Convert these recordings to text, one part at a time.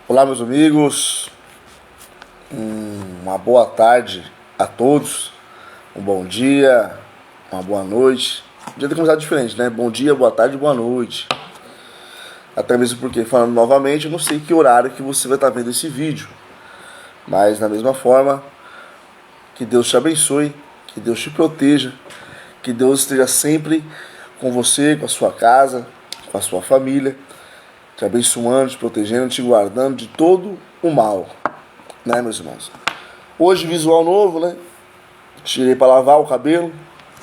Olá, meus amigos, uma boa tarde a todos, um bom dia, uma boa noite. O dia tem começado diferente, né? Bom dia, boa tarde, boa noite. Até mesmo porque, falando novamente, eu não sei que horário que você vai estar vendo esse vídeo. Mas, da mesma forma, que Deus te abençoe, que Deus te proteja, que Deus esteja sempre com você, com a sua casa, com a sua família, te abençoando, te protegendo, te guardando de todo o mal, né, meus irmãos? Hoje, visual novo, né? Tirei para lavar o cabelo,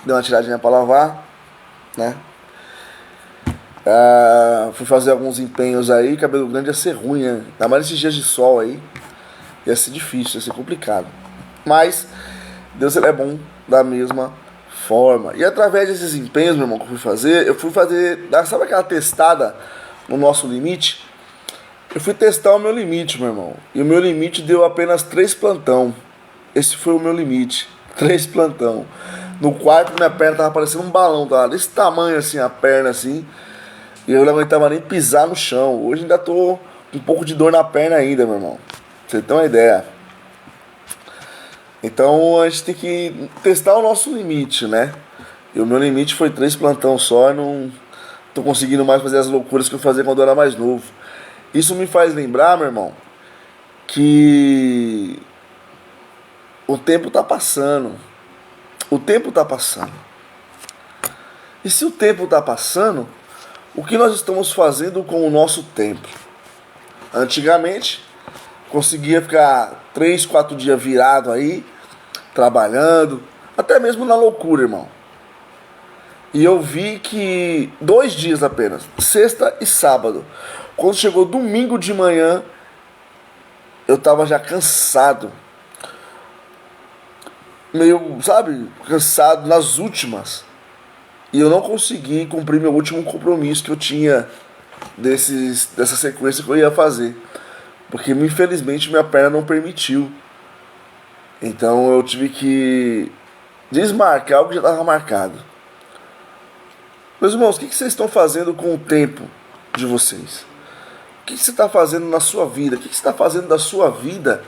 dei uma tiradinha para lavar, né? Fui fazer alguns empenhos aí, cabelo grande ia ser ruim, né? Ainda mais nesses dias de sol aí, ia ser difícil, ia ser complicado. Mas Deus, ele é bom da mesma forma. E através desses empenhos, meu irmão, que eu fui fazer, sabe aquela testada no nosso limite? Eu fui testar o meu limite, meu irmão. E o meu limite deu apenas 3 plantão. Esse foi o meu limite. 3 plantão. No quarto, minha perna tava parecendo um balão, tava desse tamanho assim, a perna assim. E eu não aguentava nem pisar no chão. Hoje ainda tô com um pouco de dor na perna ainda, meu irmão. Pra você ter uma ideia. Então a gente tem que testar o nosso limite, né? E o meu limite foi 3 plantão só. E não tô conseguindo mais fazer as loucuras que eu fazia quando eu era mais novo. Isso me faz lembrar, meu irmão, que o tempo tá passando. O tempo tá passando. E se o tempo tá passando, o que nós estamos fazendo com o nosso tempo? Antigamente, conseguia ficar 3, 4 dias virado aí, trabalhando, até mesmo na loucura, irmão. E eu vi que 2 dias apenas, sexta e sábado. Quando chegou domingo de manhã, eu tava já cansado. Meio, sabe, cansado nas últimas. E eu não consegui cumprir meu último compromisso que eu tinha dessa sequência que eu ia fazer. Porque, infelizmente, minha perna não permitiu. Então eu tive que desmarcar o que já estava marcado. Meus irmãos, o que vocês estão fazendo com o tempo de vocês? O que você está fazendo na sua vida? O que você está fazendo da sua vida,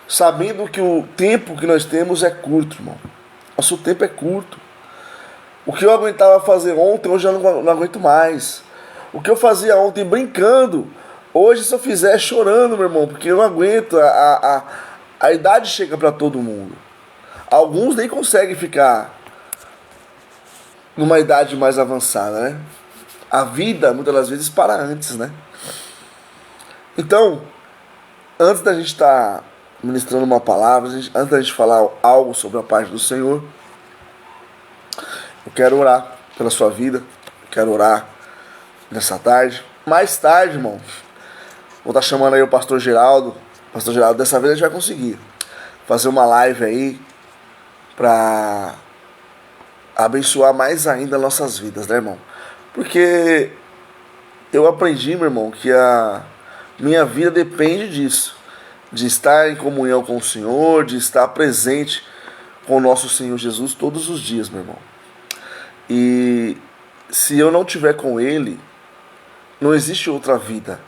sabendo que o tempo que nós temos é curto, irmão? Nosso tempo é curto. O que eu aguentava fazer ontem, hoje eu não aguento mais. O que eu fazia ontem brincando, hoje se eu fizer chorando, meu irmão, porque eu não aguento. A idade chega para todo mundo. Alguns nem conseguem ficar numa idade mais avançada, né? A vida, muitas das vezes, para antes, né? Então, antes da gente estar ministrando uma palavra, antes da gente falar algo sobre a parte do Senhor, eu quero orar pela sua vida, quero orar nessa tarde. Mais tarde, irmão, vou estar chamando aí o pastor Geraldo. Pastor Geraldo, dessa vez a gente vai conseguir fazer uma live aí para abençoar mais ainda nossas vidas, né, irmão? Porque eu aprendi, meu irmão, que a minha vida depende disso, de estar em comunhão com o Senhor, de estar presente com o nosso Senhor Jesus todos os dias, meu irmão. E se eu não tiver com Ele, não existe outra vida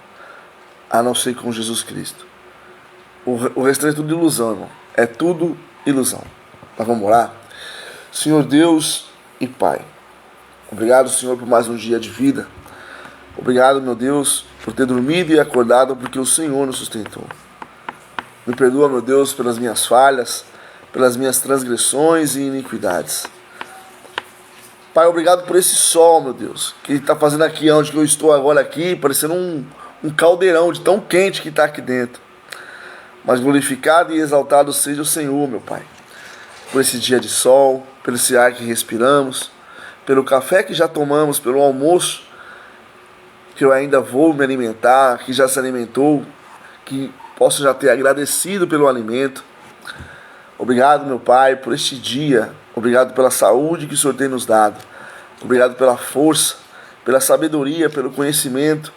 a não ser com Jesus Cristo. O restante é tudo ilusão, irmão. É tudo ilusão. Mas vamos orar? Senhor Deus e Pai, obrigado, Senhor, por mais um dia de vida. Obrigado, meu Deus, por ter dormido e acordado, porque o Senhor nos sustentou. Me perdoa, meu Deus, pelas minhas falhas, pelas minhas transgressões e iniquidades. Pai, obrigado por esse sol, meu Deus, que está fazendo aqui onde eu estou agora aqui, parecendo um caldeirão de tão quente que está aqui dentro. Mas glorificado e exaltado seja o Senhor, meu Pai, por esse dia de sol, pelo esse ar que respiramos, pelo café que já tomamos, pelo almoço que eu ainda vou me alimentar, que já se alimentou, que posso já ter agradecido pelo alimento. Obrigado, meu Pai, por este dia. Obrigado pela saúde que o Senhor tem nos dado. Obrigado pela força, pela sabedoria, pelo conhecimento,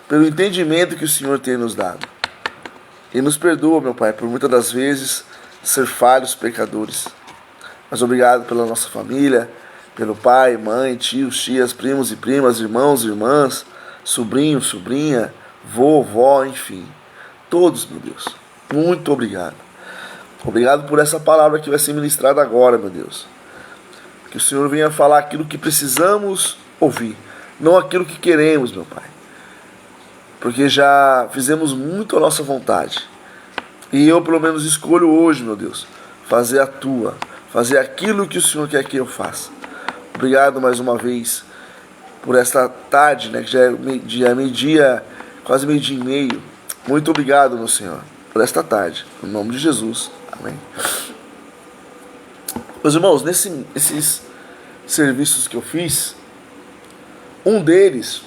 pelo entendimento que o Senhor tem nos dado. E nos perdoa, meu Pai, por muitas das vezes ser falhos, pecadores. Mas obrigado pela nossa família, pelo pai, mãe, tios, tias, primos e primas, irmãos e irmãs, sobrinho, sobrinha, vovó, enfim. Todos, meu Deus. Muito obrigado. Obrigado por essa palavra que vai ser ministrada agora, meu Deus. Que o Senhor venha falar aquilo que precisamos ouvir, não aquilo que queremos, meu Pai. Porque já fizemos muito a nossa vontade. E eu, pelo menos, escolho hoje, meu Deus, fazer a tua, fazer aquilo que o Senhor quer que eu faça. Obrigado mais uma vez por esta tarde, né, que já é meio-dia, quase meio-dia e meio. Muito obrigado, meu Senhor, por esta tarde. Em nome de Jesus. Amém. Meus irmãos, nesses serviços que eu fiz, um deles,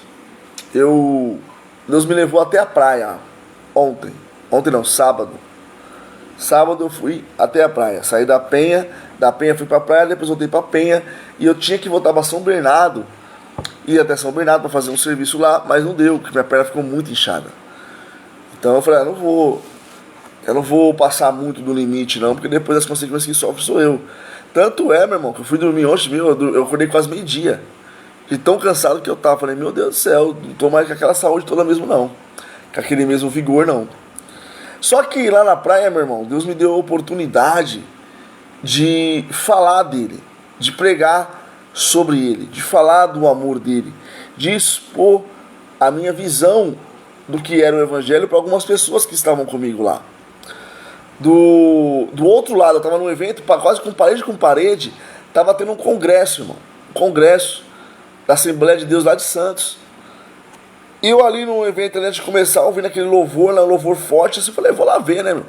Deus me levou até a praia ontem. Ontem não, sábado. Sábado eu fui até a praia. Saí da Penha fui pra praia, depois voltei pra Penha. E eu tinha que voltar pra São Bernardo. Ir até São Bernardo pra fazer um serviço lá, mas não deu, porque minha perna ficou muito inchada. Então eu falei, eu não vou passar muito do limite não, porque depois as consequências que sofre sou eu. Tanto é, meu irmão, que eu fui dormir ontem, eu acordei quase meio-dia. De tão cansado que eu tava. Falei, meu Deus do céu, não tô mais com aquela saúde toda mesmo não. Com aquele mesmo vigor não. Só que lá na praia, meu irmão, Deus me deu a oportunidade de falar dele, de pregar sobre ele, de falar do amor dele, de expor a minha visão do que era o evangelho para algumas pessoas que estavam comigo lá. Do outro lado, eu estava num evento, quase com parede, estava tendo um congresso, irmão. Um congresso da Assembleia de Deus lá de Santos. E eu ali no evento, antes de começar, ouvindo aquele louvor, um louvor forte, assim, eu falei, vou lá ver, né, meu?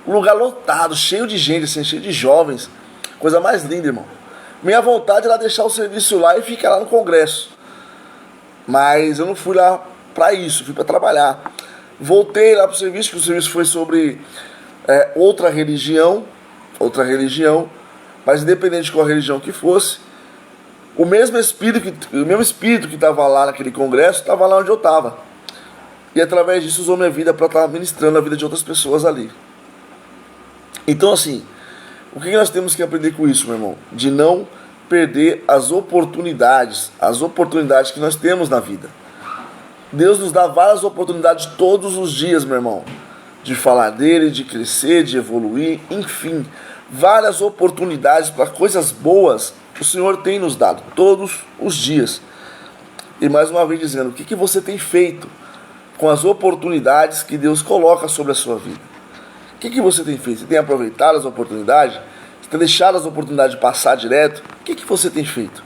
Um lugar lotado, cheio de gente, assim, cheio de jovens. Coisa mais linda, irmão. Minha vontade era deixar o serviço lá e ficar lá no congresso. Mas eu não fui lá para isso, fui para trabalhar. Voltei lá pro serviço, que o serviço foi sobre outra religião, mas independente de qual religião que fosse, o mesmo espírito que estava lá naquele congresso, estava lá onde eu estava. E através disso usou minha vida para estar ministrando a vida de outras pessoas ali. Então assim, o que nós temos que aprender com isso, meu irmão? De não perder as oportunidades que nós temos na vida. Deus nos dá várias oportunidades todos os dias, meu irmão, de falar dele, de crescer, de evoluir, enfim, várias oportunidades para coisas boas o Senhor tem nos dado todos os dias. E mais uma vez dizendo, o que você tem feito com as oportunidades que Deus coloca sobre a sua vida? O que você tem feito? Você tem aproveitado as oportunidades? Você tem deixado as oportunidades passar direto? O que você tem feito?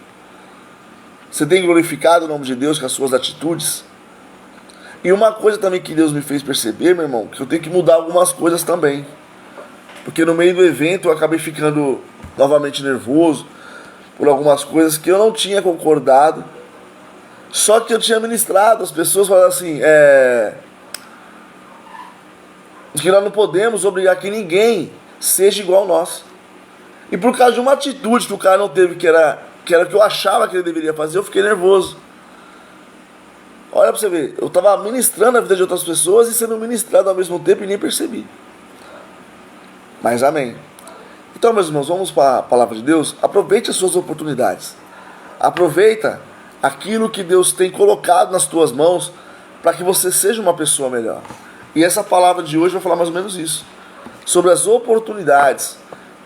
Você tem glorificado o nome de Deus com as suas atitudes? E uma coisa também que Deus me fez perceber, meu irmão, que eu tenho que mudar algumas coisas também. Porque no meio do evento eu acabei ficando novamente nervoso por algumas coisas que eu não tinha concordado. Só que eu tinha ministrado, as pessoas falaram assim, que nós não podemos obrigar que ninguém seja igual a nós. E por causa de uma atitude que o cara não teve, que era o que eu achava que ele deveria fazer, eu fiquei nervoso. Olha pra você ver, eu estava ministrando a vida de outras pessoas e sendo ministrado ao mesmo tempo e nem percebi. Mas amém. Então, meus irmãos, vamos para a palavra de Deus. Aproveite as suas oportunidades. Aproveita aquilo que Deus tem colocado nas tuas mãos para que você seja uma pessoa melhor. E essa palavra de hoje vai falar mais ou menos isso. Sobre as oportunidades.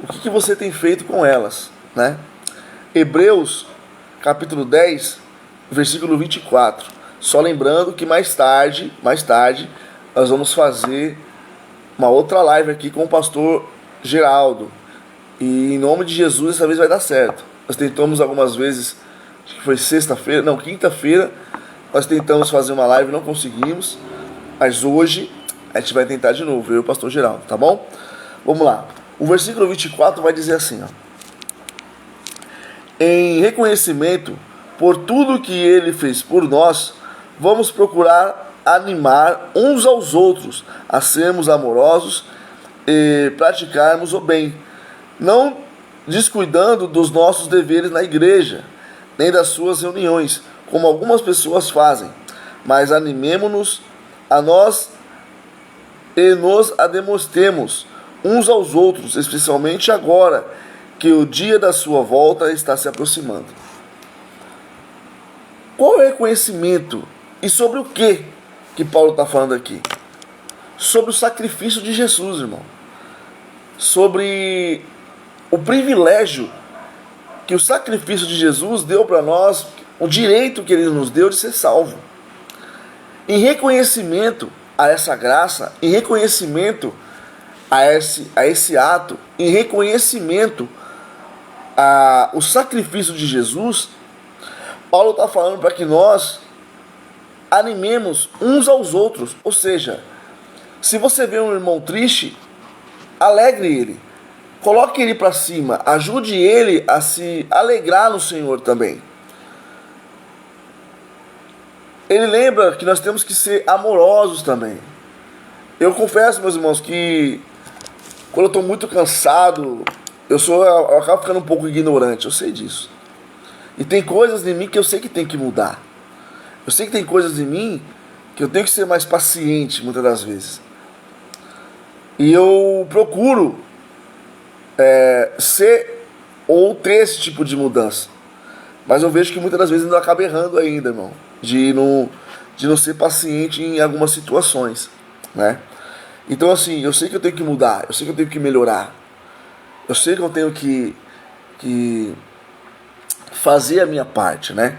O que você tem feito com elas, né? Hebreus, capítulo 10, versículo 24. Só lembrando que mais tarde, nós vamos fazer uma outra live aqui com o pastor Geraldo. E em nome de Jesus, dessa vez vai dar certo. Nós tentamos algumas vezes, acho que foi quinta-feira, nós tentamos fazer uma live, não conseguimos. Mas hoje a gente vai tentar de novo, eu e o pastor Geraldo, tá bom? Vamos lá. O versículo 24 vai dizer assim, ó. Em reconhecimento por tudo que ele fez por nós, vamos procurar animar uns aos outros a sermos amorosos e praticarmos o bem, não descuidando dos nossos deveres na igreja, nem das suas reuniões, como algumas pessoas fazem, mas animemo-nos a nós e nos admoestemos uns aos outros, especialmente agora que o dia da sua volta está se aproximando. Qual é o reconhecimento e sobre o que Paulo está falando aqui? sobre o sacrifício de Jesus, irmão. Sobre o privilégio que o sacrifício de Jesus deu para nós, o direito que ele nos deu de ser salvo. Em reconhecimento a essa graça, em reconhecimento a esse ato, em reconhecimento o sacrifício de Jesus, Paulo está falando para que nós animemos uns aos outros. Ou seja, se você vê um irmão triste, alegre ele, coloque ele para cima, ajude ele a se alegrar no Senhor também. Ele lembra que nós temos que ser amorosos também. Eu confesso, meus irmãos, que quando eu estou muito cansado, eu acabo ficando um pouco ignorante, eu sei disso. E tem coisas em mim que eu sei que tem que mudar. Eu sei que tem coisas em mim que eu tenho que ser mais paciente, muitas das vezes. E eu procuro ser ou ter esse tipo de mudança. Mas eu vejo que muitas das vezes ainda acaba errando ainda, irmão. De não ser paciente em algumas situações, né? Então assim, eu sei que eu tenho que mudar, eu sei que eu tenho que melhorar. Eu sei que eu tenho que fazer a minha parte, né?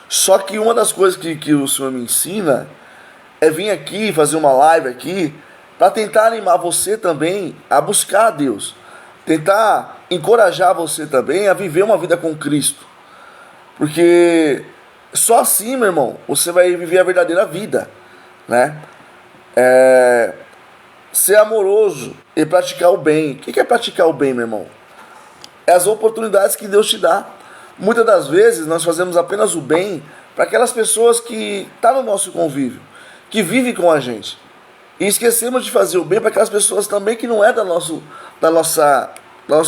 Só que uma das coisas que o Senhor me ensina é vir aqui, fazer uma live aqui, para tentar animar você também a buscar a Deus. Tentar encorajar você também a viver uma vida com Cristo. Porque só assim, meu irmão, você vai viver a verdadeira vida, né? Ser amoroso e praticar o bem. O que é praticar o bem, meu irmão? É as oportunidades que Deus te dá. Muitas das vezes nós fazemos apenas o bem para aquelas pessoas que estão no nosso convívio, que vivem com a gente. E esquecemos de fazer o bem para aquelas pessoas também que não é da nossa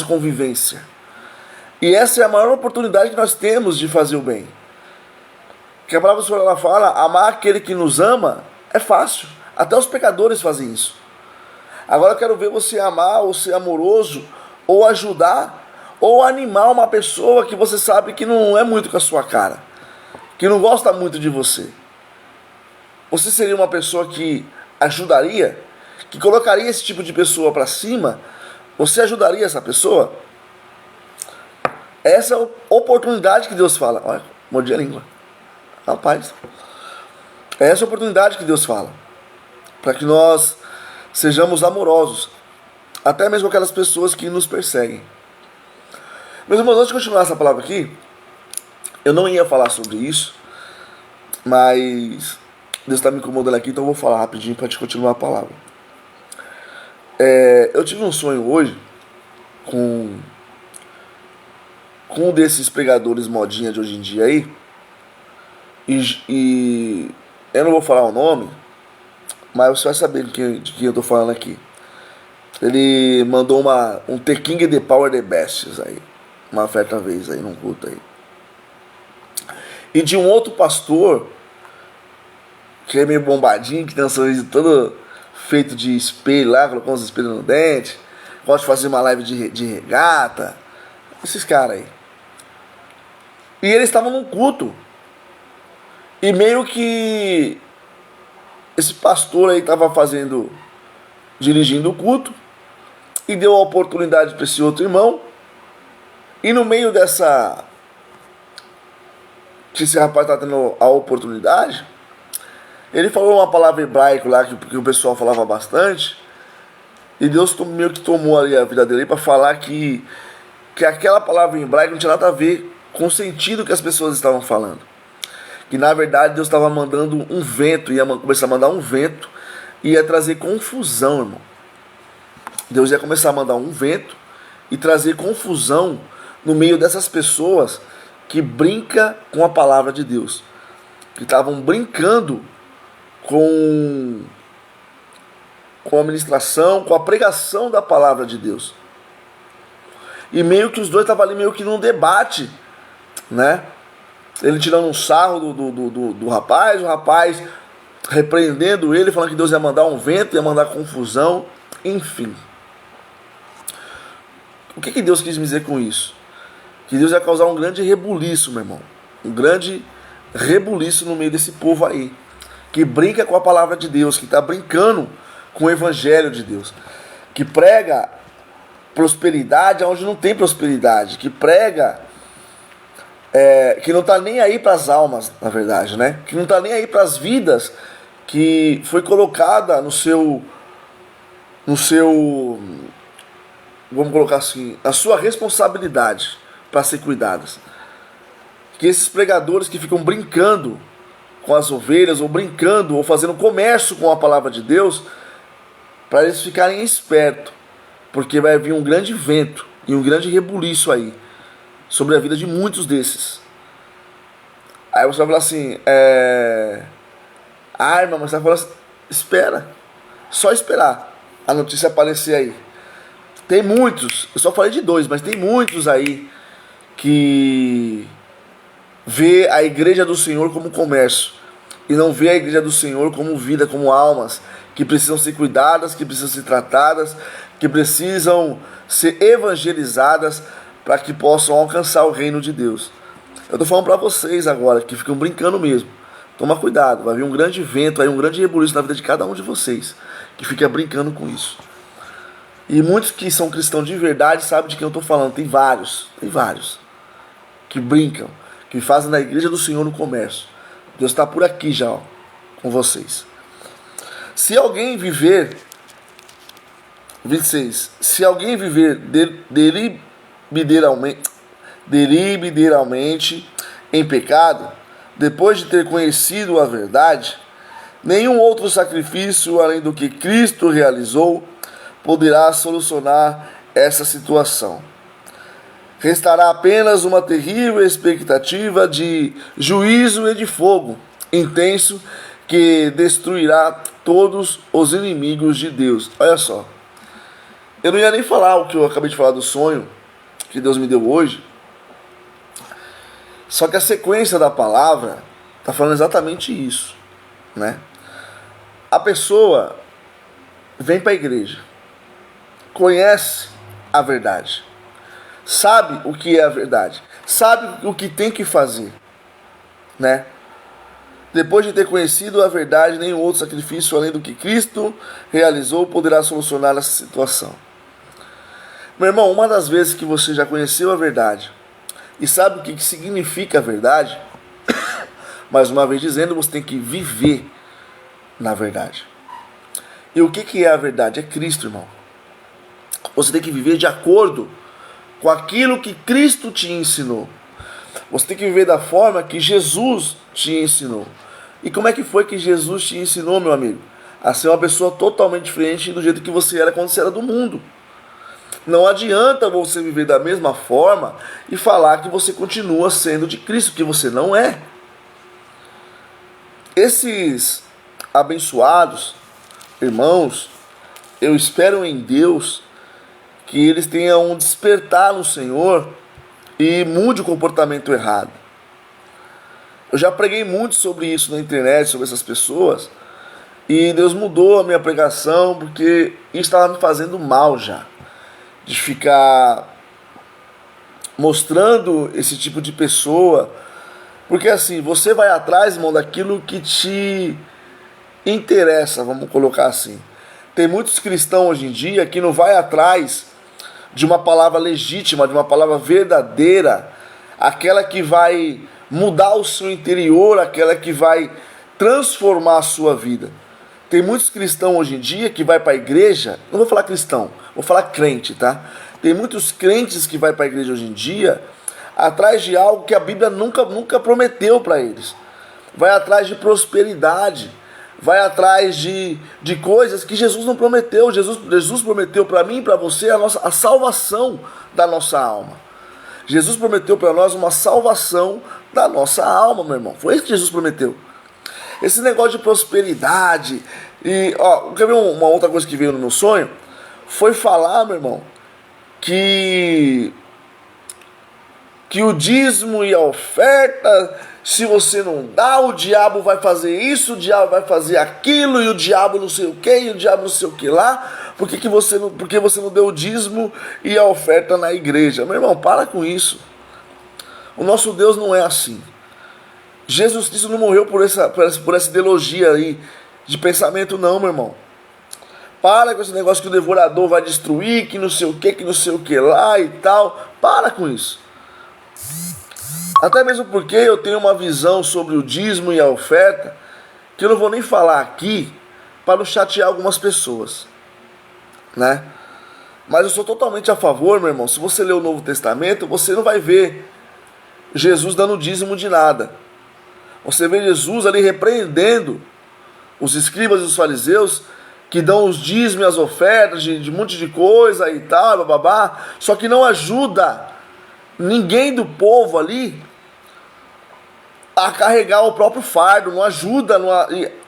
convivência. E essa é a maior oportunidade que nós temos de fazer o bem. Que a palavra do Senhor ela fala, amar aquele que nos ama é fácil. Até os pecadores fazem isso. Agora eu quero ver você amar, ou ser amoroso, ou ajudar, ou animar uma pessoa que você sabe que não é muito com a sua cara, que não gosta muito de você. Você seria uma pessoa que ajudaria, que colocaria esse tipo de pessoa para cima? Você ajudaria essa pessoa? Essa é a oportunidade que Deus fala. Olha, mordi a língua. Rapaz, é essa a oportunidade que Deus fala, para que nós sejamos amorosos, até mesmo aquelas pessoas que nos perseguem. Meus irmãos, antes de continuar essa palavra aqui, eu não ia falar sobre isso, mas Deus está me incomodando aqui, então eu vou falar rapidinho para te continuar a palavra. Eu tive um sonho hoje com um desses pregadores modinha de hoje em dia aí, e eu não vou falar o nome, mas você vai saber de quem eu tô falando aqui. Ele mandou um The King The Power The Best aí, uma certa vez aí, num culto aí. E de um outro pastor, que é meio bombadinho, que tem um sorriso todo feito de espelho lá, colocou uns espelhos no dente, gosta de fazer uma live de regata, esses caras aí. E eles estavam num culto. E meio que esse pastor aí estava dirigindo o culto, e deu a oportunidade para esse outro irmão. E no meio que esse rapaz está tendo a oportunidade, ele falou uma palavra hebraica lá que o pessoal falava bastante, e Deus meio que tomou ali a vida dele para falar que aquela palavra em hebraico não tinha nada a ver com o sentido que as pessoas estavam falando. Que na verdade Deus estava mandando um vento, ia começar a mandar um vento, e ia trazer confusão, irmão. Deus ia começar a mandar um vento e trazer confusão no meio dessas pessoas que brincam com a palavra de Deus, que estavam brincando com a ministração, com a pregação da palavra de Deus. E meio que os dois estavam ali meio que num debate, né? Ele tirando um sarro do rapaz, o rapaz repreendendo ele, falando que Deus ia mandar um vento, ia mandar confusão, enfim. O que Deus quis me dizer com isso? Que Deus ia causar um grande rebuliço, meu irmão. Um grande rebuliço no meio desse povo aí, que brinca com a palavra de Deus, que está brincando com o evangelho de Deus, que prega prosperidade onde não tem prosperidade, que prega que não está nem aí para as almas, na verdade, né? Que não está nem aí para as vidas que foi colocada no seu, vamos colocar assim, a sua responsabilidade para ser cuidadas. Que esses pregadores que ficam brincando com as ovelhas, ou brincando, ou fazendo comércio com a palavra de Deus, para eles ficarem espertos, porque vai vir um grande vento e um grande rebuliço aí sobre a vida de muitos desses. Aí você vai falar assim, irmão, mas você vai falar assim, espera, só esperar a notícia aparecer aí. Tem muitos, eu só falei de 2, mas tem muitos aí que vê a igreja do Senhor como comércio e não vê a igreja do Senhor como vida, como almas que precisam ser cuidadas, que precisam ser tratadas, que precisam ser evangelizadas para que possam alcançar o reino de Deus. Eu estou falando para vocês agora que ficam brincando mesmo. Toma cuidado, vai vir um grande vento, aí um grande rebuliço na vida de cada um de vocês que fica brincando com isso. E muitos que são cristãos de verdade sabem de quem eu estou falando. Tem vários que brincam, que fazem da igreja do Senhor no comércio. Deus está por aqui já, ó, com vocês. Se alguém viver, 26, se alguém viver deliberadamente em pecado, depois de ter conhecido a verdade, nenhum outro sacrifício além do que Cristo realizou poderá solucionar essa situação. Restará apenas uma terrível expectativa de juízo e de fogo intenso que destruirá todos os inimigos de Deus. Olha só, eu não ia nem falar o que eu acabei de falar do sonho que Deus me deu hoje, só que a sequência da palavra está falando exatamente isso, né? A pessoa vem para a igreja, conhece a verdade, sabe o que é a verdade, sabe o que tem que fazer, né? Depois de ter conhecido a verdade, nenhum outro sacrifício além do que Cristo realizou poderá solucionar essa situação. Meu irmão, uma das vezes que você já conheceu a verdade e sabe o que significa a verdade, mais uma vez dizendo, você tem que viver na verdade. E o que é a verdade? É Cristo, irmão. Você tem que viver de acordo com aquilo que Cristo te ensinou. Você tem que viver da forma que Jesus te ensinou. E como é que foi que Jesus te ensinou, meu amigo? A ser uma pessoa totalmente diferente do jeito que você era quando você era do mundo. Não adianta você viver da mesma forma e falar que você continua sendo de Cristo, que você não é. Esses abençoados irmãos, eu espero em Deus que eles tenham um despertar no Senhor e mude o comportamento errado. Eu já preguei muito sobre isso na internet, sobre essas pessoas, e Deus mudou a minha pregação, porque isso estava me fazendo mal já, de ficar mostrando esse tipo de pessoa, porque assim, você vai atrás, irmão, daquilo que te interessa, vamos colocar assim. Tem muitos cristãos hoje em dia que não vai atrás de uma palavra legítima, de uma palavra verdadeira, aquela que vai mudar o seu interior, aquela que vai transformar a sua vida. Tem muitos cristãos hoje em dia que vai para a igreja, não vou falar cristão, vou falar crente, tá? Tem muitos crentes que vai para a igreja hoje em dia atrás de algo que a Bíblia nunca prometeu para eles. Vai atrás de prosperidade, vai atrás de coisas que Jesus não prometeu. Jesus prometeu para mim e para você a salvação da nossa alma. Jesus prometeu para nós uma salvação da nossa alma, meu irmão. Foi isso que Jesus prometeu. Esse negócio de prosperidade. E, quer ver uma outra coisa que veio no meu sonho? Foi falar, meu irmão, que o dízimo e a oferta, se você não dá, o diabo vai fazer isso, o diabo vai fazer aquilo, e o diabo não sei o que, e o diabo não sei o que lá, porque você não deu o dízimo e a oferta na igreja. Meu irmão, para com isso. O nosso Deus não é assim. Jesus Cristo não morreu por essa ideologia aí de pensamento, não, meu irmão. Para com esse negócio que o devorador vai destruir, que não sei o que lá e tal. Para com isso. Até mesmo porque eu tenho uma visão sobre o dízimo e a oferta que eu não vou nem falar aqui para não chatear algumas pessoas, né? Mas eu sou totalmente a favor, meu irmão. Se você ler o Novo Testamento, você não vai ver Jesus dando dízimo de nada. Você vê Jesus ali repreendendo os escribas e os fariseus que dão os dízimos e as ofertas de um monte de coisa e tal, bababá, só que não ajuda ninguém do povo ali a carregar o próprio fardo, não ajuda,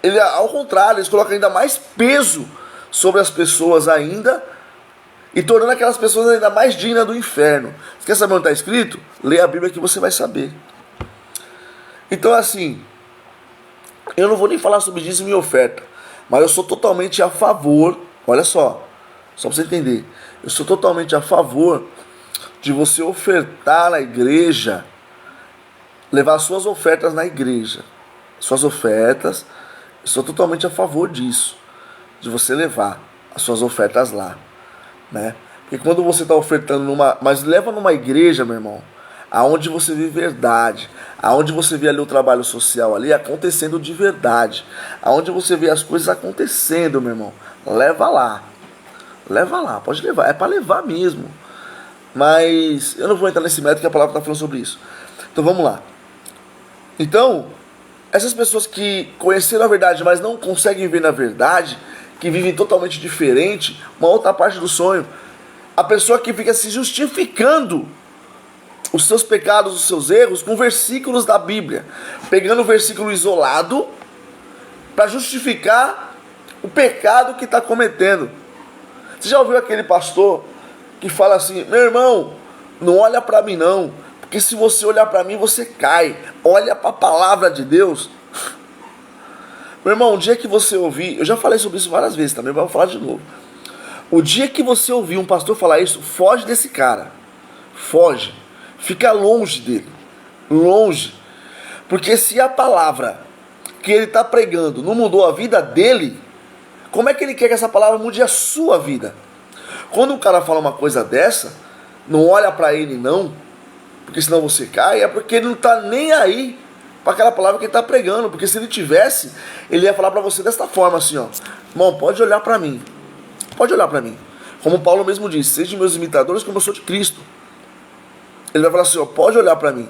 ele, ao contrário, eles colocam ainda mais peso sobre as pessoas ainda, e tornando aquelas pessoas ainda mais dignas do inferno. Você quer saber onde está escrito? Lê a Bíblia que você vai saber. Então assim, eu não vou nem falar sobre dízimo e oferta, mas eu sou totalmente a favor, olha só para você entender, eu sou totalmente a favor de você ofertar na igreja, levar suas ofertas na igreja, suas ofertas, eu sou totalmente a favor disso, de você levar as suas ofertas lá, né? Porque quando você está ofertando mas leva numa igreja, meu irmão, aonde você vê verdade, aonde você vê ali o trabalho social ali acontecendo de verdade, aonde você vê as coisas acontecendo, meu irmão, leva lá, pode levar, é para levar mesmo. Mas eu não vou entrar nesse método que a palavra está falando sobre isso. Então vamos lá. Então, essas pessoas que conheceram a verdade, mas não conseguem ver na verdade, que vivem totalmente diferente, uma outra parte do sonho, a pessoa que fica se justificando os seus pecados, os seus erros, com versículos da Bíblia, pegando o versículo isolado para justificar o pecado que está cometendo. Você já ouviu aquele pastor que fala assim: meu irmão, não olha para mim não, porque se você olhar para mim você cai, olha para a palavra de Deus. Meu irmão, o dia que você ouvir, eu já falei sobre isso várias vezes também, mas vou falar de novo. O dia que você ouvir um pastor falar isso, foge desse cara, foge, fica longe dele, longe, porque se a palavra que ele está pregando não mudou a vida dele, como é que ele quer que essa palavra mude a sua vida? Quando um cara fala uma coisa dessa, não olha para ele não, porque senão você cai, é porque ele não está nem aí para aquela palavra que ele está pregando, porque se ele tivesse, ele ia falar para você desta forma assim, ó: irmão, pode olhar para mim, como Paulo mesmo disse, sejam meus imitadores como eu sou de Cristo. Ele vai falar assim, ó: pode olhar para mim,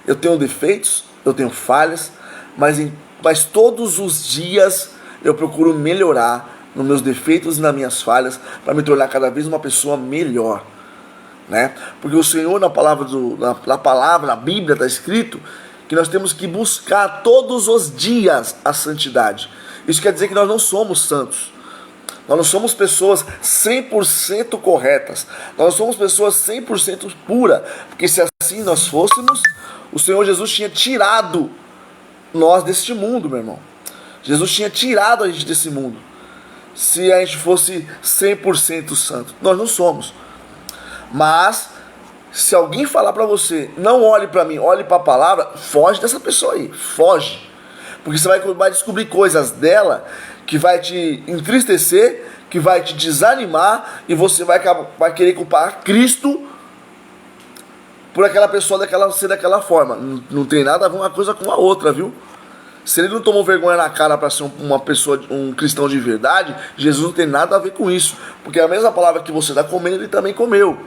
eu tenho defeitos, eu tenho falhas, mas todos os dias eu procuro melhorar nos meus defeitos e nas minhas falhas, para me tornar cada vez uma pessoa melhor, né? Porque o Senhor, na palavra, na Bíblia está escrito que nós temos que buscar todos os dias a santidade. Isso quer dizer que nós não somos santos, nós não somos pessoas 100% corretas, nós não somos pessoas 100% puras, porque se assim nós fôssemos, o Senhor Jesus tinha tirado nós deste mundo, meu irmão. Jesus tinha tirado a gente desse mundo, se a gente fosse 100% santo. Nós não somos. Mas se alguém falar para você, não olhe para mim, olhe para a palavra, foge dessa pessoa aí, foge, porque você vai descobrir coisas dela que vai te entristecer, que vai te desanimar, e você vai querer culpar Cristo por aquela pessoa ser daquela forma. Não tem nada a ver uma coisa com a outra, viu? Se ele não tomou vergonha na cara para ser uma pessoa, um cristão de verdade, Jesus não tem nada a ver com isso, porque a mesma palavra que você está comendo, ele também comeu.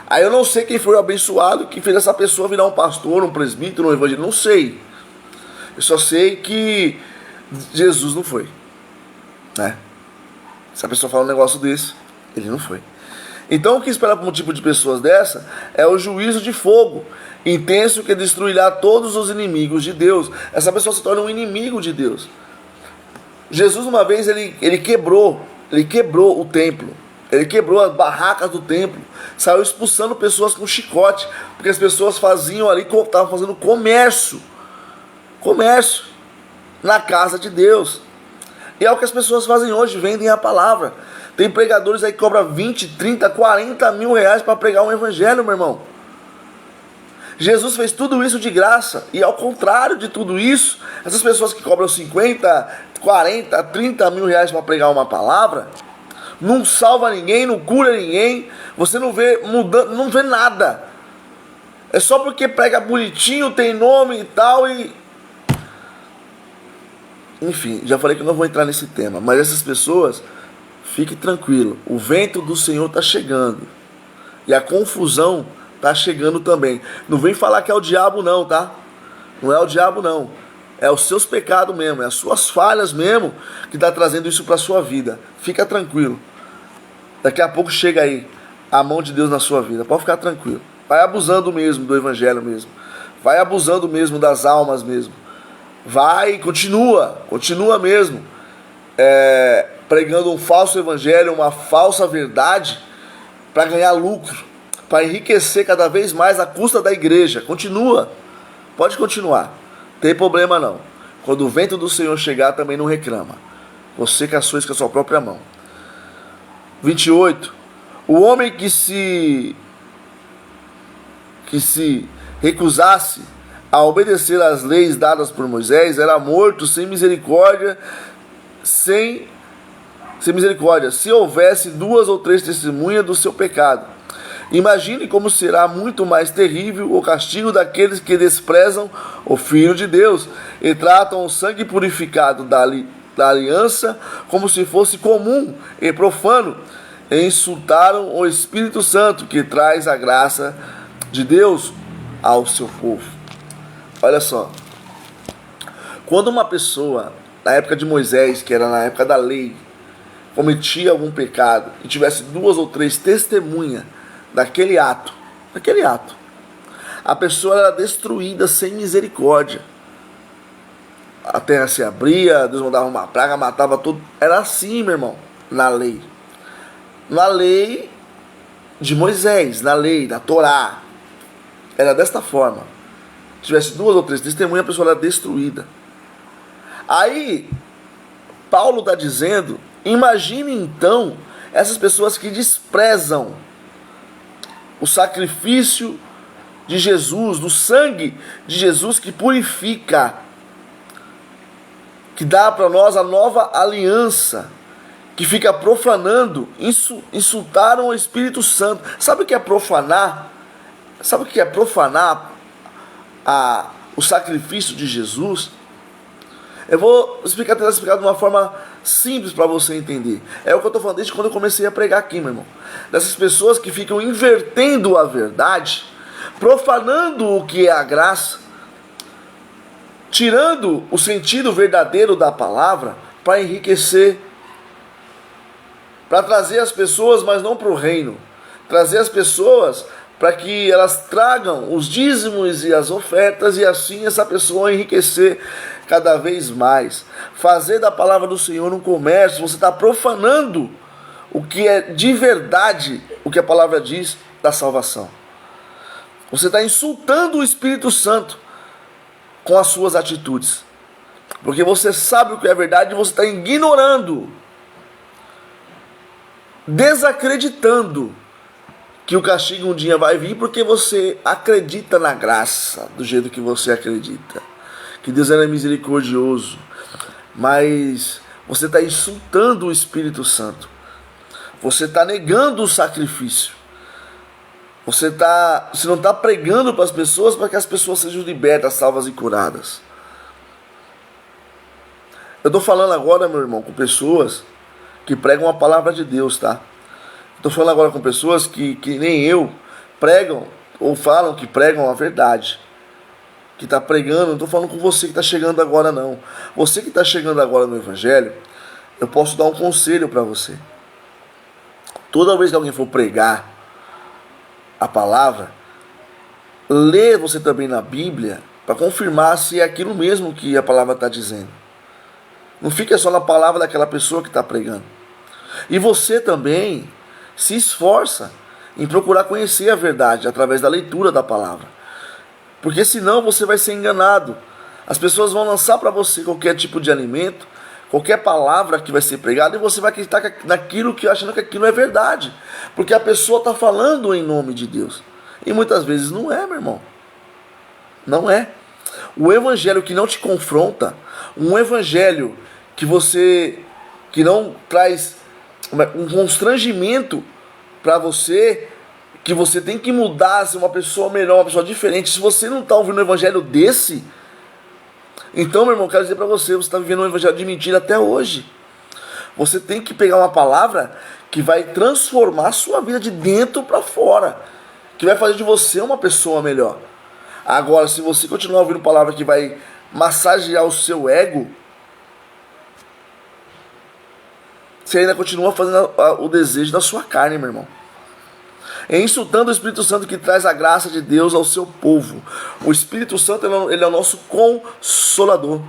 Aí eu não sei quem foi o abençoado que fez essa pessoa virar um pastor, um presbítero, um evangelista, não sei. Eu só sei que Jesus não foi, né? Se a pessoa fala um negócio desse, ele não foi. Então o que espera para um tipo de pessoas dessa é o juízo de fogo intenso que destruirá todos os inimigos de Deus. Essa pessoa se torna um inimigo de Deus. Jesus uma vez ele quebrou o templo, ele quebrou as barracas do templo, saiu expulsando pessoas com chicote, porque as pessoas estavam fazendo comércio na casa de Deus. E é o que as pessoas fazem hoje, vendem a palavra. Tem pregadores aí que cobram 20, 30, 40 mil reais para pregar um evangelho, meu irmão. Jesus fez tudo isso de graça, e ao contrário de tudo isso, essas pessoas que cobram 50, 40, 30 mil reais para pregar uma palavra, não salva ninguém, não cura ninguém, você não vê mudando, não vê nada. É só porque prega bonitinho, tem nome e tal e... Enfim, já falei que eu não vou entrar nesse tema, mas essas pessoas, fique tranquilo, o vento do Senhor está chegando e a confusão está chegando também. Não vem falar que é o diabo não, tá? Não é o diabo não, é os seus pecados mesmo, é as suas falhas mesmo que está trazendo isso para a sua vida. Fica tranquilo, daqui a pouco chega aí a mão de Deus na sua vida, pode ficar tranquilo. Vai abusando mesmo do evangelho mesmo. Vai abusando mesmo das almas mesmo. Vai, continua mesmo. Pregando um falso evangelho, uma falsa verdade, para ganhar lucro, para enriquecer cada vez mais à custa da igreja. Continua. Pode continuar. Não tem problema não. Quando o vento do Senhor chegar, também não reclama. Você caçou isso com a sua própria mão. 28. O homem que se recusasse a obedecer às leis dadas por Moisés era morto sem misericórdia, se houvesse 2 ou 3 testemunhas do seu pecado. Imagine como será muito mais terrível o castigo daqueles que desprezam o Filho de Deus e tratam o sangue purificado da aliança como se fosse comum e profano, e insultaram o Espírito Santo que traz a graça de Deus ao seu povo. Olha só, quando uma pessoa, na época de Moisés, que era na época da lei, cometia algum pecado e tivesse 2 ou 3 testemunhas daquele ato, a pessoa era destruída sem misericórdia. A terra se abria, Deus mandava uma praga, matava tudo. Era assim, meu irmão, na lei de Moisés, na lei da Torá. Era desta forma. Se tivesse 2 ou 3 testemunhas, a pessoa era destruída. Aí, Paulo está dizendo, imagine então essas pessoas que desprezam o sacrifício de Jesus, do sangue de Jesus que purifica, que dá para nós a nova aliança, que fica profanando, insultaram o Espírito Santo. Sabe o que é profanar? Sabe o que é profanar o sacrifício de Jesus? Eu vou tentar explicar de uma forma simples para você entender. É o que eu estou falando desde quando eu comecei a pregar aqui, meu irmão. Dessas pessoas que ficam invertendo a verdade, profanando o que é a graça, tirando o sentido verdadeiro da palavra para enriquecer, para trazer as pessoas, mas não para o reino, trazer as pessoas para que elas tragam os dízimos e as ofertas e assim essa pessoa enriquecer cada vez mais. Fazer da palavra do Senhor um comércio, você está profanando o que é de verdade, o que a palavra diz da salvação. Você está insultando o Espírito Santo com as suas atitudes, porque você sabe o que é verdade e você está ignorando, desacreditando que o castigo um dia vai vir, porque você acredita na graça do jeito que você acredita, que Deus é misericordioso, mas você está insultando o Espírito Santo, você está negando o sacrifício, você não está pregando para as pessoas para que as pessoas sejam libertas, salvas e curadas. Eu estou falando agora, meu irmão, com pessoas que pregam a palavra de Deus, tá? Estou falando agora com pessoas que nem eu pregam ou falam que pregam a verdade, que está pregando. Não estou falando com você que está chegando agora, não. Você que está chegando agora no Evangelho, eu posso dar um conselho para você. Toda vez que alguém for pregar a palavra, lê você também na Bíblia para confirmar se é aquilo mesmo que a palavra está dizendo. Não fica só na palavra daquela pessoa que está pregando. E você também se esforça em procurar conhecer a verdade através da leitura da palavra, porque senão você vai ser enganado. As pessoas vão lançar para você qualquer tipo de alimento, qualquer palavra que vai ser pregada, e você vai acreditar naquilo, achando que aquilo é verdade, porque a pessoa está falando em nome de Deus, e muitas vezes não é, meu irmão. Não é. O evangelho que não te confronta, um evangelho que não traz um constrangimento para você, que você tem que mudar, ser uma pessoa melhor, uma pessoa diferente. Se você não está ouvindo um evangelho desse, então, meu irmão, quero dizer para você, você está vivendo um evangelho de mentira até hoje. Você tem que pegar uma palavra que vai transformar a sua vida de dentro para fora, que vai fazer de você uma pessoa melhor. Agora, se você continuar ouvindo palavra que vai massagear o seu ego, você ainda continua fazendo o desejo da sua carne, meu irmão. É insultando o Espírito Santo que traz a graça de Deus ao seu povo. O Espírito Santo, ele é o nosso consolador.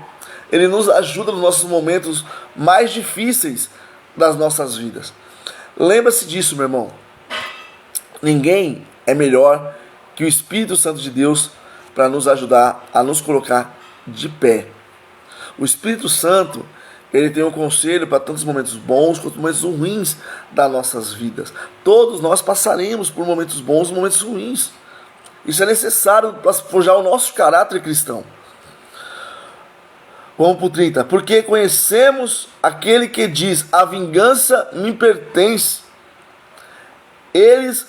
Ele nos ajuda nos nossos momentos mais difíceis das nossas vidas. Lembra-se disso, meu irmão. Ninguém é melhor que o Espírito Santo de Deus para nos ajudar a nos colocar de pé. O Espírito Santo, ele tem um conselho para tantos momentos bons quanto momentos ruins das nossas vidas. Todos nós passaremos por momentos bons e momentos ruins. Isso é necessário para forjar o nosso caráter cristão. Vamos para o 30. Porque conhecemos aquele que diz: a vingança me pertence. Eles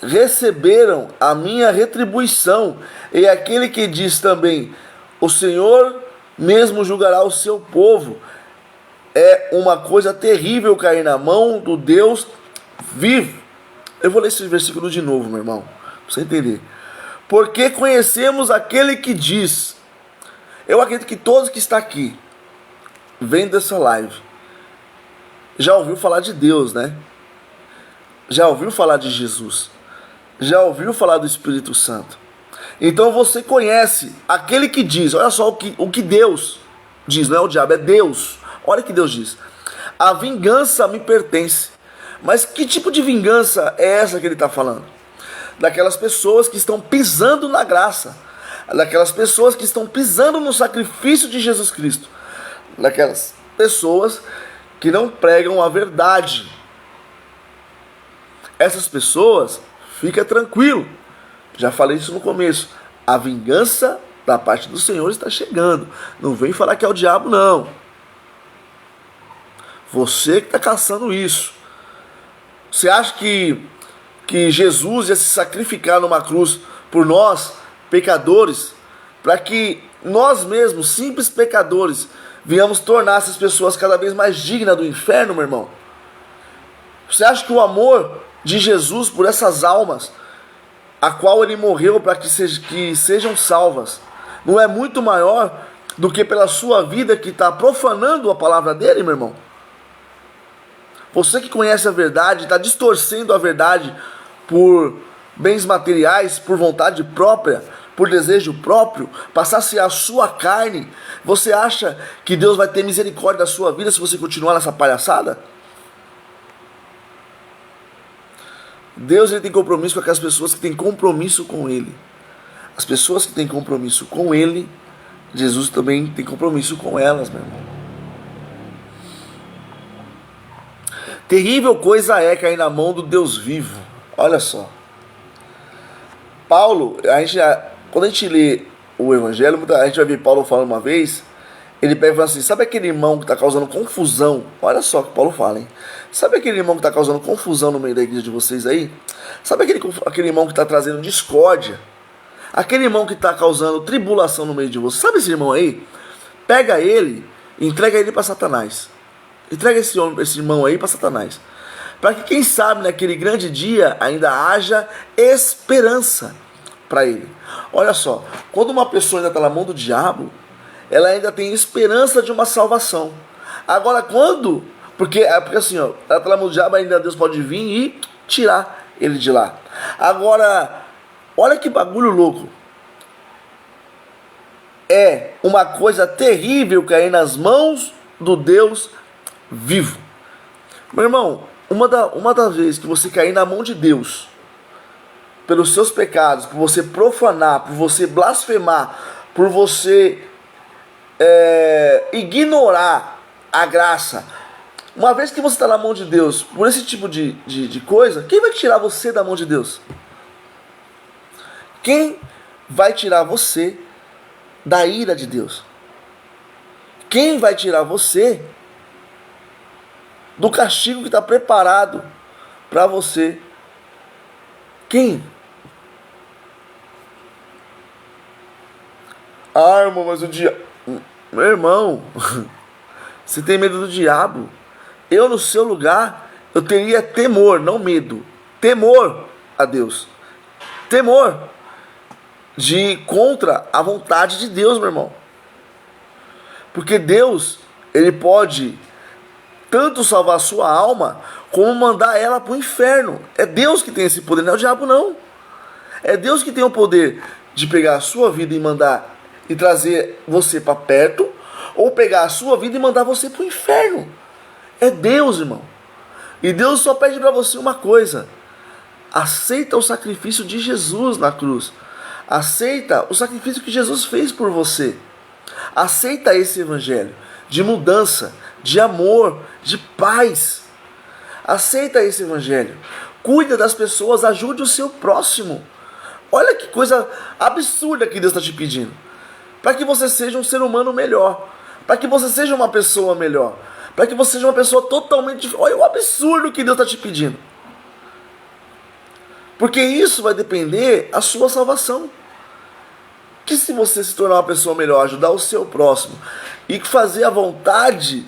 receberam a minha retribuição. E aquele que diz também: o Senhor mesmo julgará o seu povo. É uma coisa terrível cair na mão do Deus vivo. Eu vou ler esse versículo de novo, meu irmão, para você entender. Porque conhecemos aquele que diz. Eu acredito que todos que estão aqui, vendo essa live, já ouviu falar de Deus, né? Já ouviu falar de Jesus. Já ouviu falar do Espírito Santo. Então você conhece aquele que diz, olha só o que Deus diz, não é o diabo, é Deus. Olha o que Deus diz: a vingança me pertence. Mas que tipo de vingança é essa que ele está falando? Daquelas pessoas que estão pisando na graça, daquelas pessoas que estão pisando no sacrifício de Jesus Cristo, daquelas pessoas que não pregam a verdade. Essas pessoas, fica tranquilo, já falei isso no começo, a vingança da parte do Senhor está chegando. Não vem falar que é o diabo, não. Você que está caçando isso. Você acha que Jesus ia se sacrificar numa cruz por nós, pecadores, para que nós mesmos, simples pecadores, venhamos tornar essas pessoas cada vez mais dignas do inferno, meu irmão? Você acha que o amor de Jesus por essas almas, a qual ele morreu para que sejam salvas, não é muito maior do que pela sua vida que está profanando a palavra dele, meu irmão? Você que conhece a verdade, está distorcendo a verdade por bens materiais, por vontade própria, por desejo próprio, para saciar a sua carne. Você acha que Deus vai ter misericórdia da sua vida se você continuar nessa palhaçada? Deus, ele tem compromisso com aquelas pessoas que têm compromisso com Ele. As pessoas que têm compromisso com Ele, Jesus também tem compromisso com elas, meu irmão. Terrível coisa é cair na mão do Deus vivo. Olha só. Paulo, quando a gente lê o Evangelho, a gente vai ver Paulo falando uma vez, ele pega e fala assim: sabe aquele irmão que está causando confusão? Olha só o que Paulo fala, hein? Sabe aquele irmão que está causando confusão no meio da igreja de vocês aí? Sabe aquele irmão que está trazendo discórdia? Aquele irmão que está causando tribulação no meio de vocês? Sabe esse irmão aí? Pega ele e entrega ele para Satanás. Entrega esse irmão aí para Satanás. Para que, quem sabe, naquele grande dia ainda haja esperança para ele. Olha só, quando uma pessoa ainda está na mão do diabo, ela ainda tem esperança de uma salvação. Agora, quando... Porque assim, ó, ela está na mão do diabo, ainda Deus pode vir e tirar ele de lá. Agora, olha que bagulho louco. É uma coisa terrível cair nas mãos do Deus vivo. Meu irmão, uma das vezes que você cair na mão de Deus, pelos seus pecados, por você profanar, por você blasfemar, por você ignorar a graça, uma vez que você está na mão de Deus, por esse tipo de coisa, quem vai tirar você da mão de Deus? Quem vai tirar você da ira de Deus? Quem vai tirar você do castigo que está preparado para você. Quem? Ah, irmão, mas o diabo... Meu irmão, você tem medo do diabo? Eu, no seu lugar, eu teria temor, não medo. Temor a Deus. Temor de ir contra a vontade de Deus, meu irmão. Porque Deus, Ele pode tanto salvar a sua alma, como mandar ela para o inferno. É Deus que tem esse poder, não é o diabo não. É Deus que tem o poder de pegar a sua vida e mandar e trazer você para perto, ou pegar a sua vida e mandar você para o inferno. É Deus, irmão. E Deus só pede para você uma coisa: aceita o sacrifício de Jesus na cruz. Aceita o sacrifício que Jesus fez por você. Aceita esse evangelho de mudança, de amor, de paz. Aceita esse evangelho. Cuida das pessoas, ajude o seu próximo. Olha que coisa absurda que Deus está te pedindo. Para que você seja um ser humano melhor. Para que você seja uma pessoa melhor. Para que você seja uma pessoa totalmente diferente. Olha o absurdo que Deus está te pedindo. Porque isso vai depender da sua salvação. Que se você se tornar uma pessoa melhor, ajudar o seu próximo e fazer a vontade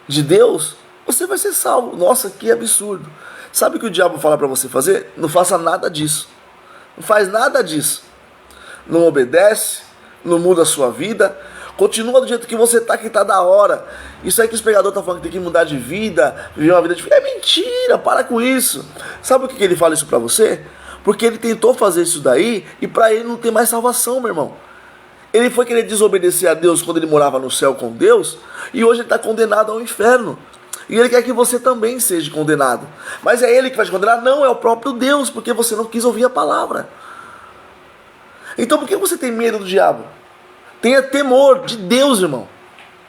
de Deus, você vai ser salvo. Nossa, que absurdo. Sabe o que o diabo fala para você fazer? Não faça nada disso. Não faz nada disso. Não obedece, não muda a sua vida, continua do jeito que você está, que está da hora. Isso aí que os pregadores estão falando que tem que mudar de vida, viver uma vida diferente. É mentira, para com isso. Sabe o que ele fala isso para você? Porque ele tentou fazer isso daí e para ele não tem mais salvação, meu irmão. Ele foi querer desobedecer a Deus quando ele morava no céu com Deus e hoje ele está condenado ao inferno. E ele quer que você também seja condenado. Mas é ele que vai te condenar? Não, é o próprio Deus, porque você não quis ouvir a palavra. Então por que você tem medo do diabo? Tenha temor de Deus, irmão.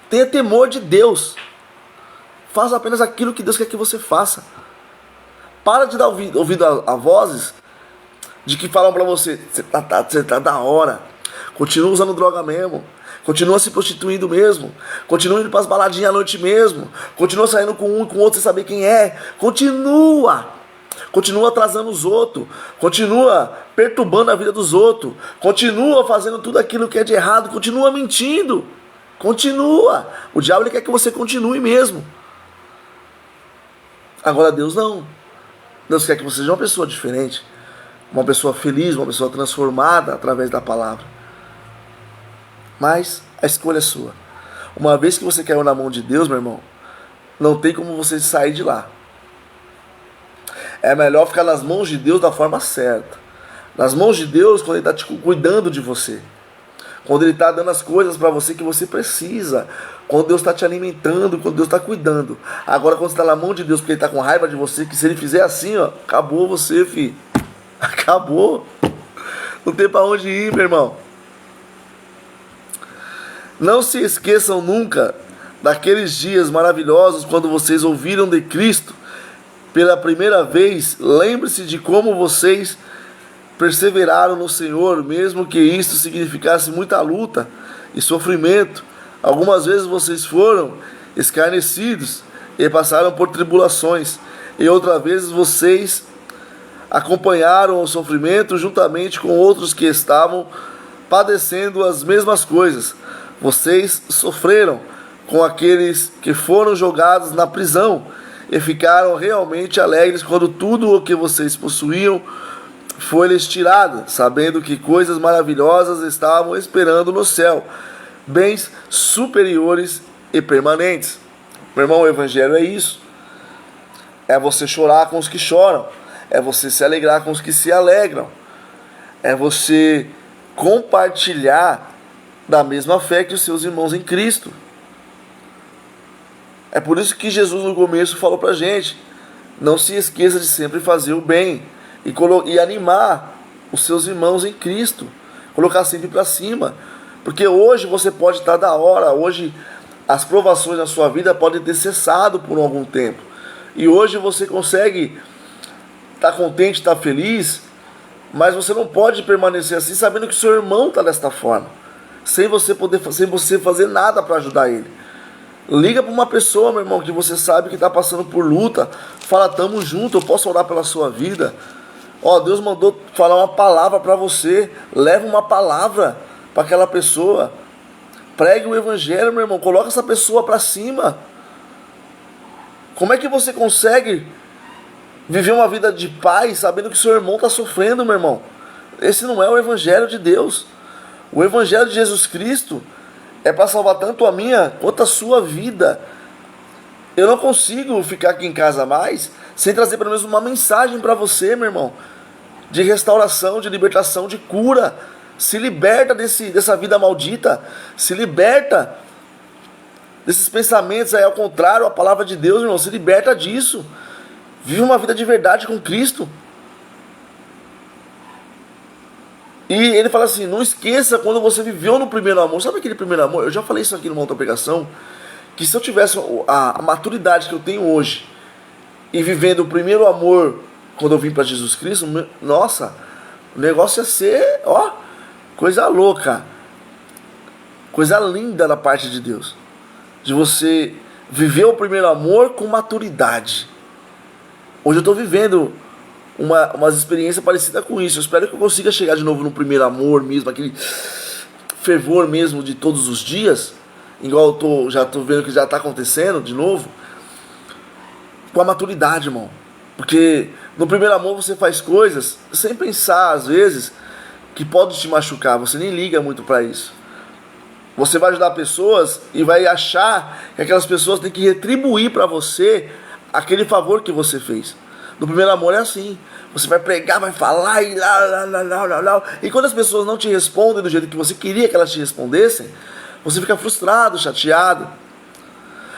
Tenha temor de Deus. Faça apenas aquilo que Deus quer que você faça. Para de dar ouvido a vozes de que falam pra você: você tá da hora. Continua usando droga mesmo. Continua se prostituindo mesmo. Continua indo pras baladinhas à noite mesmo. Continua saindo com um e com outro sem saber quem é. Continua atrasando os outros. Continua perturbando a vida dos outros. Continua fazendo tudo aquilo que é de errado. Continua mentindo. Continua. O diabo ele quer que você continue mesmo. Agora Deus não. Deus quer que você seja uma pessoa diferente. Uma pessoa feliz, uma pessoa transformada através da palavra. Mas a escolha é sua. Uma vez que você caiu na mão de Deus, meu irmão, não tem como você sair de lá. É melhor ficar nas mãos de Deus da forma certa. Nas mãos de Deus quando Ele está cuidando de você. Quando Ele está dando as coisas para você que você precisa. Quando Deus está te alimentando, quando Deus está cuidando. Agora quando você está na mão de Deus porque Ele está com raiva de você, que se Ele fizer assim, ó, acabou você, filho. Acabou. Não tem para onde ir, meu irmão. Não se esqueçam nunca daqueles dias maravilhosos quando vocês ouviram de Cristo pela primeira vez. Lembre-se de como vocês perseveraram no Senhor, mesmo que isto significasse muita luta e sofrimento. Algumas vezes vocês foram escarnecidos e passaram por tribulações, e outras vezes vocês acompanharam o sofrimento juntamente com outros que estavam padecendo as mesmas coisas. Vocês sofreram com aqueles que foram jogados na prisão e ficaram realmente alegres quando tudo o que vocês possuíam foi-lhes tirado, sabendo que coisas maravilhosas estavam esperando no céu, bens superiores e permanentes. Meu irmão, o evangelho é isso. É você chorar com os que choram. É você se alegrar com os que se alegram. É você compartilhar da mesma fé que os seus irmãos em Cristo. É por isso que Jesus no começo falou pra gente: não se esqueça de sempre fazer o bem e animar os seus irmãos em Cristo, colocar sempre para cima, porque hoje você pode estar da hora, hoje as provações na sua vida podem ter cessado por algum tempo, e hoje você consegue estar contente, estar feliz, mas você não pode permanecer assim sabendo que o seu irmão está desta forma, sem você fazer nada para ajudar ele. Liga para uma pessoa, meu irmão, que você sabe que está passando por luta. Fala, tamo junto, eu posso orar pela sua vida. Ó, Deus mandou falar uma palavra para você. Leva uma palavra para aquela pessoa. Pregue o evangelho, meu irmão. Coloca essa pessoa para cima. Como é que você consegue viver uma vida de paz sabendo que seu irmão está sofrendo, meu irmão? Esse não é o evangelho de Deus. O evangelho de Jesus Cristo é para salvar tanto a minha quanto a sua vida. Eu não consigo ficar aqui em casa mais sem trazer pelo menos uma mensagem para você, meu irmão, de restauração, de libertação, de cura. Se liberta dessa vida maldita. Se liberta desses pensamentos aí ao contrário à palavra de Deus, meu irmão. Se liberta disso. Vive uma vida de verdade com Cristo. E ele fala assim, não esqueça quando você viveu no primeiro amor. Sabe aquele primeiro amor? Eu já falei isso aqui numa outra pregação, que se eu tivesse a maturidade que eu tenho hoje e vivendo o primeiro amor quando eu vim para Jesus Cristo, nossa, o negócio ia ser, ó, coisa louca, coisa linda da parte de Deus, de você viver o primeiro amor com maturidade. Hoje eu estou vivendo umas experiências parecidas com isso. Eu espero que eu consiga chegar de novo no primeiro amor mesmo, aquele fervor mesmo de todos os dias, igual já tô vendo que já está acontecendo de novo, com a maturidade, irmão. Porque no primeiro amor você faz coisas sem pensar, às vezes, que pode te machucar. Você nem liga muito para isso. Você vai ajudar pessoas e vai achar que aquelas pessoas têm que retribuir para você aquele favor que você fez. No primeiro amor é assim. Você vai pregar, vai falar e lá. E quando as pessoas não te respondem do jeito que você queria que elas te respondessem, você fica frustrado, chateado.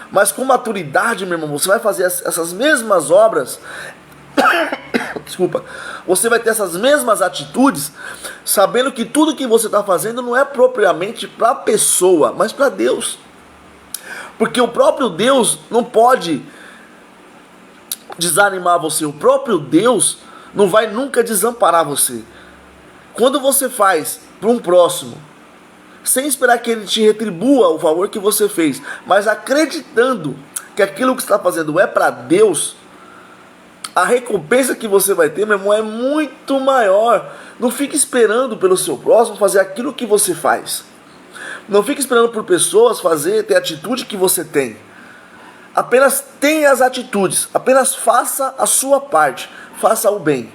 Mas com maturidade, meu irmão, você vai fazer essas mesmas obras. Desculpa. Você vai ter essas mesmas atitudes, sabendo que tudo que você está fazendo não é propriamente para a pessoa, mas para Deus. Porque o próprio Deus não pode desanimar você. O próprio Deus não vai nunca desamparar você. Quando você faz para um próximo, sem esperar que ele te retribua o favor que você fez, mas acreditando que aquilo que você está fazendo é para Deus, a recompensa que você vai ter, meu irmão, é muito maior. Não fique esperando pelo seu próximo fazer aquilo que você faz. Não fique esperando por pessoas ter a atitude que você tem. Apenas tenha as atitudes, apenas faça a sua parte, faça o bem.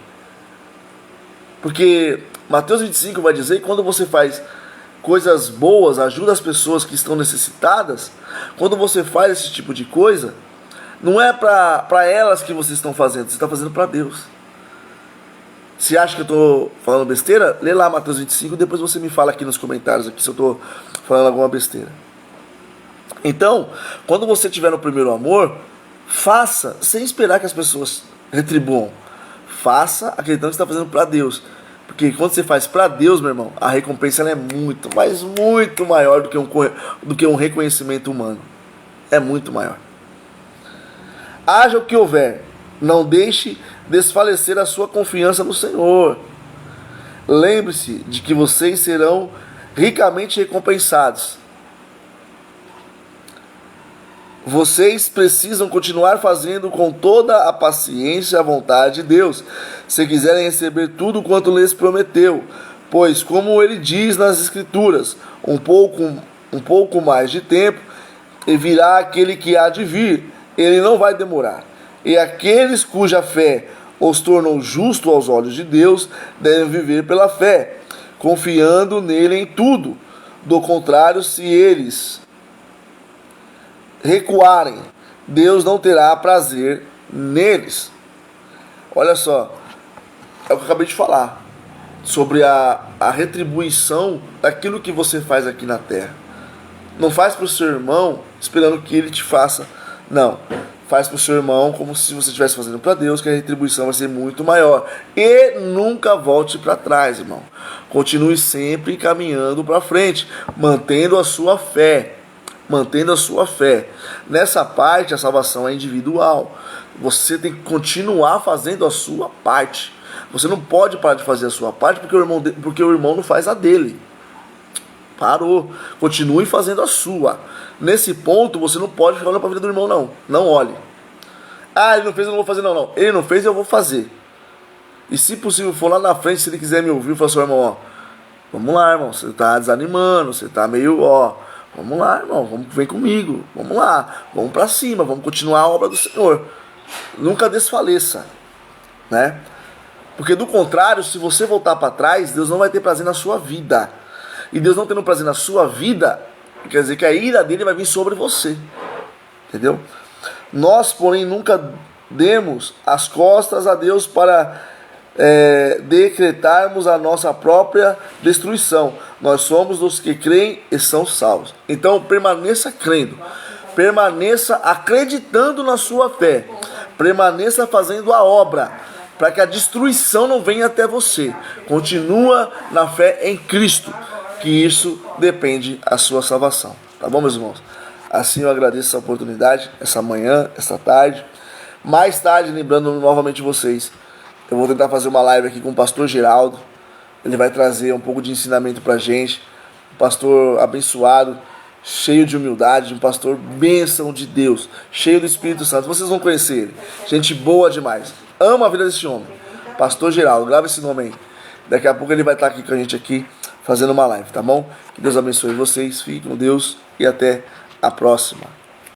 Porque Mateus 25 vai dizer que quando você faz coisas boas, ajuda as pessoas que estão necessitadas, quando você faz esse tipo de coisa, não é para elas que vocês estão fazendo, você está fazendo para Deus. Se acha que eu estou falando besteira, lê lá Mateus 25, depois você me fala aqui nos comentários aqui se eu estou falando alguma besteira. Então, quando você estiver no primeiro amor, faça sem esperar que as pessoas retribuam. Faça acreditando que você está fazendo para Deus. Porque quando você faz para Deus, meu irmão, a recompensa ela é muito, mas muito maior do que um reconhecimento humano. É muito maior. Haja o que houver, não deixe desfalecer a sua confiança no Senhor. Lembre-se de que vocês serão ricamente recompensados. Vocês precisam continuar fazendo com toda a paciência a vontade de Deus, se quiserem receber tudo quanto lhes prometeu. Pois, como ele diz nas Escrituras, um pouco mais de tempo, e virá aquele que há de vir. Ele não vai demorar. E aqueles cuja fé os tornou justo aos olhos de Deus, devem viver pela fé, confiando nele em tudo. Do contrário, se eles recuarem, Deus não terá prazer neles. Olha só, é o que eu acabei de falar, sobre a retribuição daquilo que você faz aqui na terra. Não faz para o seu irmão esperando que ele te faça, não. Faz para o seu irmão como se você estivesse fazendo para Deus, que a retribuição vai ser muito maior. E nunca volte para trás, irmão. Continue sempre caminhando para frente, mantendo a sua fé. Mantendo a sua fé. Nessa parte a salvação é individual. Você tem que continuar fazendo a sua parte. Você não pode parar de fazer a sua parte porque o irmão não faz a dele. parou. Continue fazendo a sua. Nesse ponto, você não pode ficar olhando para a vida do irmão, não. Não olhe. Ah, ele não fez, eu não vou fazer, não, não. Ele não fez, eu vou fazer. E se possível for lá na frente, se ele quiser me ouvir, falar assim, irmão, ó, vamos lá, irmão, você tá desanimando, você tá meio, ó, vamos lá, irmão, vem comigo, vamos lá, vamos pra cima, vamos continuar a obra do Senhor. Nunca desfaleça, né? Porque do contrário, se você voltar para trás, Deus não vai ter prazer na sua vida. E Deus não tendo prazer na sua vida, quer dizer que a ira dele vai vir sobre você. Entendeu? Nós, porém, nunca demos as costas a Deus para decretarmos a nossa própria destruição. Nós somos os que creem e são salvos. Então permaneça crendo, permaneça acreditando na sua fé, permaneça fazendo a obra, para que a destruição não venha até você. Continua na fé em Cristo, que isso depende da sua salvação. Tá bom, meus irmãos? Assim eu agradeço essa oportunidade, essa manhã, essa tarde. Mais tarde, lembrando novamente vocês, eu vou tentar fazer uma live aqui com o pastor Geraldo. Ele vai trazer um pouco de ensinamento pra gente. Um pastor abençoado, cheio de humildade, um pastor bênção de Deus, cheio do Espírito Santo. Vocês vão conhecer ele. Gente boa demais. Ama a vida desse homem. Pastor Geraldo, grava esse nome aí. Daqui a pouco ele vai estar aqui com a gente aqui, fazendo uma live, tá bom? Que Deus abençoe vocês, fiquem com Deus e até a próxima.